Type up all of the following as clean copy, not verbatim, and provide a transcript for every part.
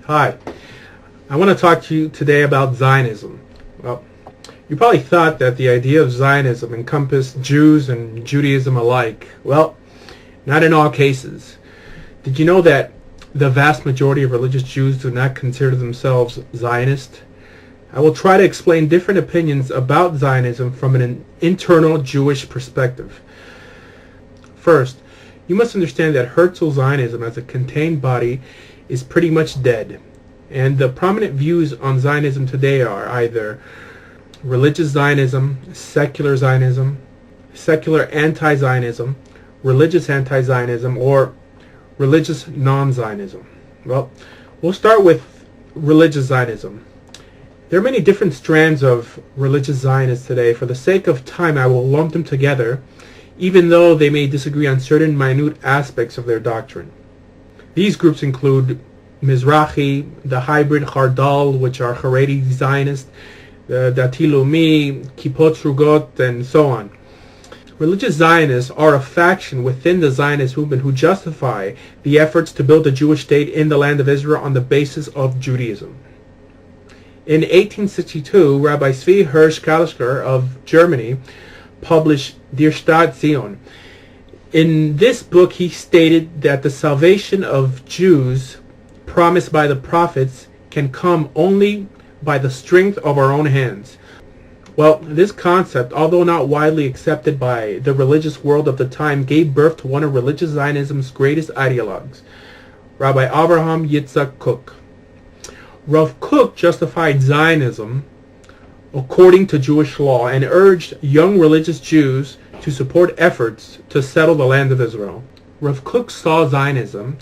Hi, I want to talk to you today about Zionism. Well, you probably thought that the idea of Zionism encompassed Jews and Judaism alike. Well, not in all cases. Did you know that the vast majority of religious Jews do not consider themselves Zionist? I will try to explain different opinions about Zionism from an internal Jewish perspective. First, you must understand that Herzl Zionism as a contained body is pretty much dead, and the prominent views on Zionism today are either religious Zionism, secular anti-Zionism, religious anti-Zionism, or religious non-Zionism. Well, we'll start with religious Zionism. There are many different strands of religious Zionists today. For the sake of time, I will lump them together, even though they may disagree on certain minute aspects of their doctrine. These groups include Mizrahi, the hybrid Chardal, which are Haredi Zionists, the Dati Leumi, Kippot Rugot, and so on. Religious Zionists are a faction within the Zionist movement who justify the efforts to build a Jewish state in the land of Israel on the basis of Judaism. In 1862, Rabbi Zvi Hirsch Kalisker of Germany published Der Staat Zion. In this book, he stated that the salvation of Jews promised by the prophets can come only by the strength of our own hands. Well, this concept, although not widely accepted by the religious world of the time, gave birth to one of religious Zionism's greatest ideologues, Rabbi Avraham Yitzhak Kook. Rav Kook justified Zionism according to Jewish law and urged young religious Jews to support efforts to settle the land of Israel. Rav Kook saw Zionism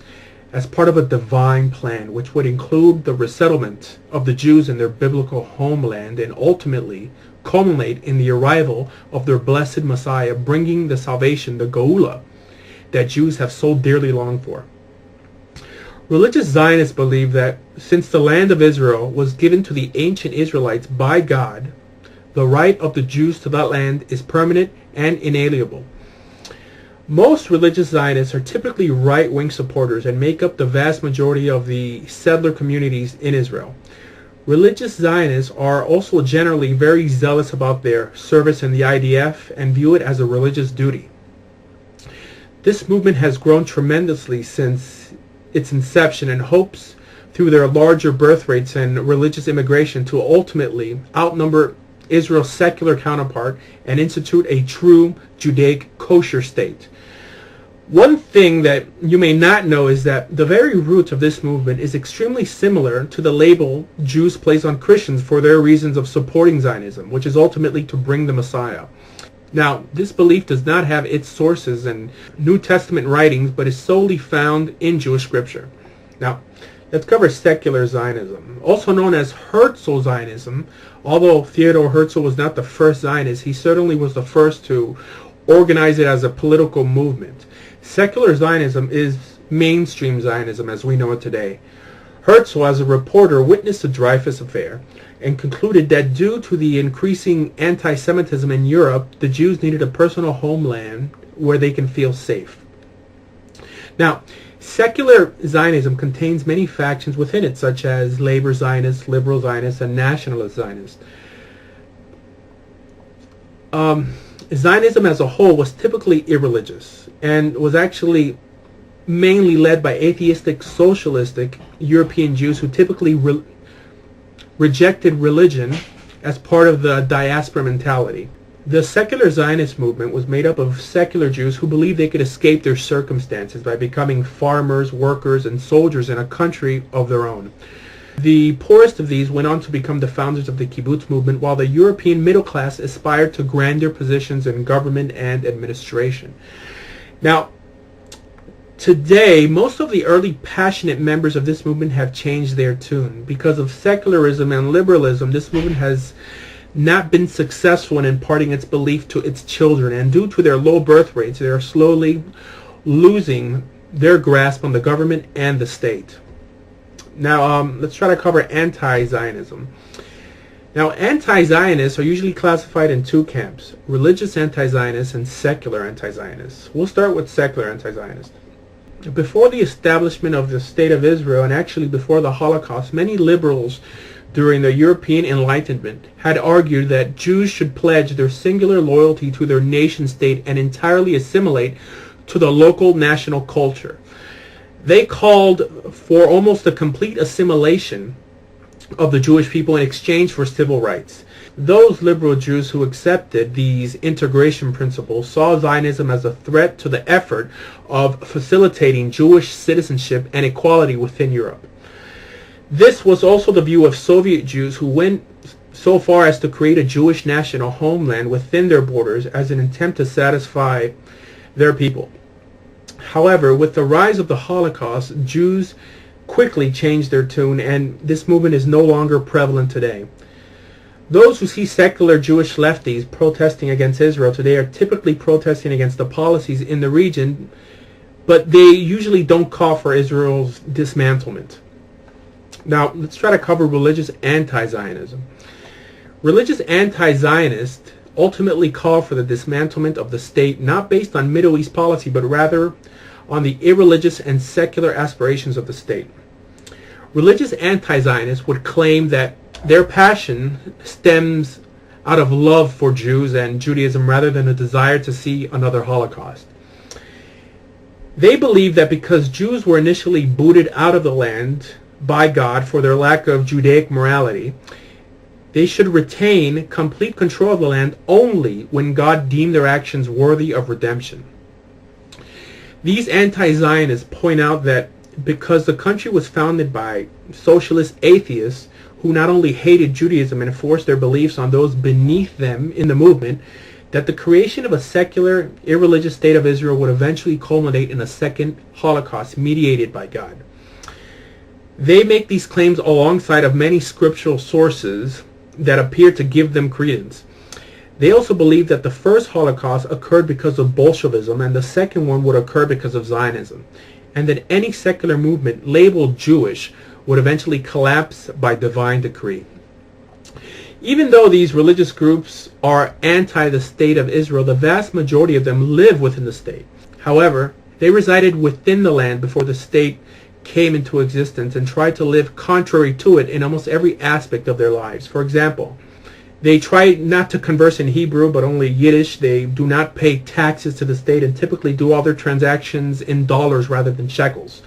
as part of a divine plan which would include the resettlement of the Jews in their biblical homeland and ultimately culminate in the arrival of their blessed Messiah, bringing the salvation, the Geula, that Jews have so dearly longed for. Religious Zionists believe that since the land of Israel was given to the ancient Israelites by God, the right of the Jews to that land is permanent and inalienable. Most religious Zionists are typically right-wing supporters and make up the vast majority of the settler communities in Israel. Religious Zionists are also generally very zealous about their service in the IDF and view it as a religious duty. This movement has grown tremendously since its inception and hopes through their larger birth rates and religious immigration to ultimately outnumber Israel's secular counterpart and institute a true Judaic kosher state. One thing that you may not know is that the very root of this movement is extremely similar to the label Jews place on Christians for their reasons of supporting Zionism, which is ultimately to bring the Messiah. Now, this belief does not have its sources in New Testament writings, but is solely found in Jewish scripture. Now, let's cover secular Zionism, also known as Herzl Zionism. Although Theodor Herzl was not the first Zionist, he certainly was the first to organize it as a political movement. Secular Zionism is mainstream Zionism as we know it today. Herzl, as a reporter, witnessed the Dreyfus Affair and concluded that due to the increasing anti-Semitism in Europe, the Jews needed a personal homeland where they can feel safe. Now, secular Zionism contains many factions within it, such as labor Zionists, liberal Zionists, and nationalist Zionists. Zionism as a whole was typically irreligious and was actually mainly led by atheistic, socialistic European Jews who typically rejected religion as part of the diaspora mentality. The secular Zionist movement was made up of secular Jews who believed they could escape their circumstances by becoming farmers, workers, and soldiers in a country of their own. The poorest of these went on to become the founders of the kibbutz movement, while the European middle class aspired to grander positions in government and administration. Now, today, most of the early passionate members of this movement have changed their tune. Because of secularism and liberalism, this movement has not been successful in imparting its belief to its children, and due to their low birth rates, they are slowly losing their grasp on the government and the state. Now, let's try to cover anti-Zionism. Now, anti-Zionists are usually classified in two camps: religious anti-Zionists and secular anti-Zionists. We'll start with secular anti-Zionists. before the establishment of the State of Israel, and actually before the Holocaust, many liberals during the European Enlightenment had argued that Jews should pledge their singular loyalty to their nation state and entirely assimilate to the local national culture. They called for almost a complete assimilation of the Jewish people in exchange for civil rights. Those liberal Jews who accepted these integration principles saw Zionism as a threat to the effort of facilitating Jewish citizenship and equality within Europe. This was also the view of Soviet Jews, who went so far as to create a Jewish national homeland within their borders as an attempt to satisfy their people. However, with the rise of the Holocaust, Jews quickly changed their tune, and this movement is no longer prevalent today. Those who see secular Jewish lefties protesting against Israel today are typically protesting against the policies in the region, but they usually don't call for Israel's dismantlement. Now, let's try to cover religious anti-Zionism. Religious anti-Zionists ultimately call for the dismantlement of the state, not based on Middle East policy, but rather on the irreligious and secular aspirations of the state. Religious anti-Zionists would claim that their passion stems out of love for Jews and Judaism rather than a desire to see another Holocaust. They believe that because Jews were initially booted out of the land by God for their lack of Judaic morality, they should retain complete control of the land only when God deemed their actions worthy of redemption. These anti-Zionists point out that because the country was founded by socialist atheists who not only hated Judaism and forced their beliefs on those beneath them in the movement, that the creation of a secular, irreligious state of Israel would eventually culminate in a second Holocaust mediated by God. They make these claims alongside of many scriptural sources that appear to give them credence. They also believe that the first Holocaust occurred because of Bolshevism and the second one would occur because of Zionism, and that any secular movement labeled Jewish would eventually collapse by divine decree. Even though these religious groups are anti the state of Israel, the vast majority of them live within the state. However, they resided within the land before the state came into existence and tried to live contrary to it in almost every aspect of their lives. For example, they try not to converse in Hebrew but only Yiddish. They do not pay taxes to the state and typically do all their transactions in dollars rather than shekels.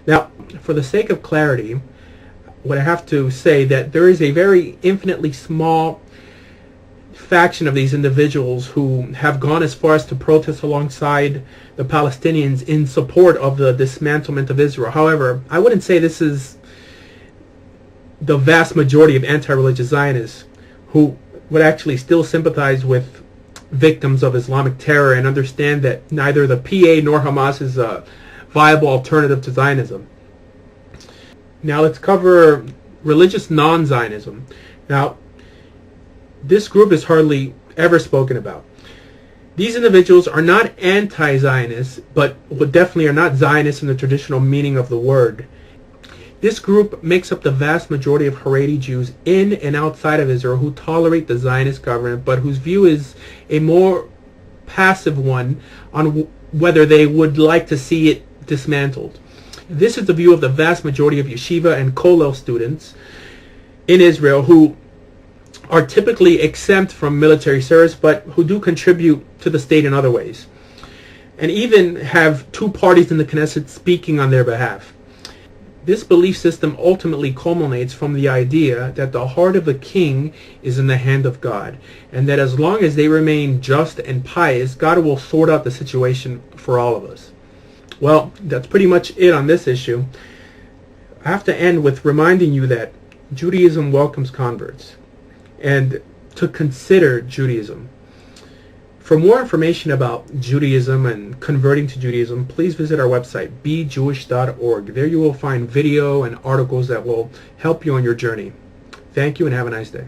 Now, for the sake of clarity, what I have to say that there is a very infinitely small faction of these individuals who have gone as far as to protest alongside the Palestinians in support of the dismantlement of Israel. However, I wouldn't say this is the vast majority of anti-religious Zionists who would actually still sympathize with victims of Islamic terror and understand that neither the PA nor Hamas is a viable alternative to Zionism. Now let's cover religious non-Zionism. Now, this group is hardly ever spoken about. These individuals are not anti-Zionists, but definitely are not Zionists in the traditional meaning of the word. This group makes up the vast majority of Haredi Jews in and outside of Israel who tolerate the Zionist government, but whose view is a more passive one on whether they would like to see it dismantled. This is the view of the vast majority of yeshiva and kollel students in Israel who are typically exempt from military service but who do contribute to the state in other ways, and even have two parties in the Knesset speaking on their behalf. This belief system ultimately culminates from the idea that the heart of the king is in the hand of God, and that as long as they remain just and pious, God will sort out the situation for all of us. Well, that's pretty much it on this issue. I have to end with reminding you that Judaism welcomes converts and to consider Judaism. For more information about Judaism and converting to Judaism, please visit our website, bejewish.org. There you will find video and articles that will help you on your journey. Thank you and have a nice day.